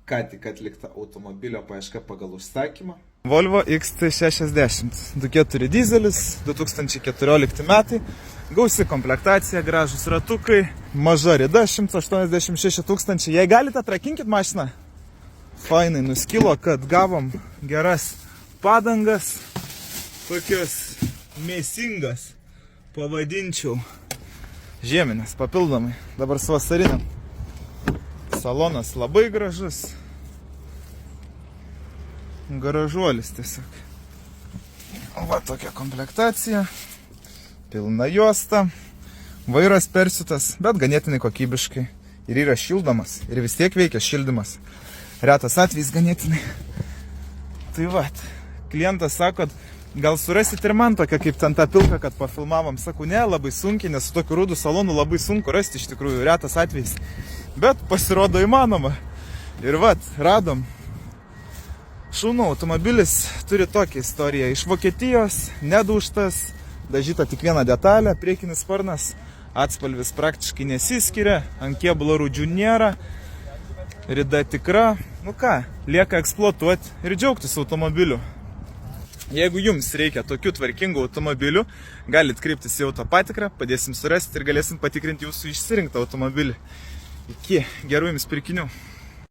ką tik atlikta automobilio paieška pagal užsakymą. Volvo XC60, 2.4 dizelis, 2014 metai, gausi komplektacija, gražus ratukai, maža rida, 186 tūkstančiai. Jei galite, atrakinkit mašiną. Fainai nuskilo, kad gavom geras padangas, tokios mėsingas, pavadinčiau, žieminės, papildomai, dabar su vasariniam. Salonas labai gražus. Garažuolis tiesiog. Va tokia komplektacija. Pilna juosta. Vairas persiutas, bet ganėtinai kokybiškai. Ir yra šildomas. Ir vis tiek veikia šildymas. Retas atvejis ganėtinai. Tai va, klientas sako, kad gal surasit ir man tokią kaip ten tą pilką, kad pafilmavom. Sakau, ne, labai sunkiai, nes su tokiu rūdų salonu labai sunku rasti iš tikrųjų. Retas atvejis. Bet pasirodo įmanoma. Ir va, radom. Šaunu, automobilis turi tokią istoriją. Iš Vokietijos, nedaužtas, dažyta tik viena detalė, priekinis sparnas, atspalvis praktiškai nesiskiria, ant kėbulo rūdžių nėra, rida tikra. Nu ką, lieka eksploatuoti ir džiaugtis automobiliu. Jeigu jums reikia tokių tvarkingų automobilių, galit kreiptis į autopatikrą, padėsim surasti ir galėsim patikrinti jūsų išsirinktą automobilį. Iki gerų jums pirkinių.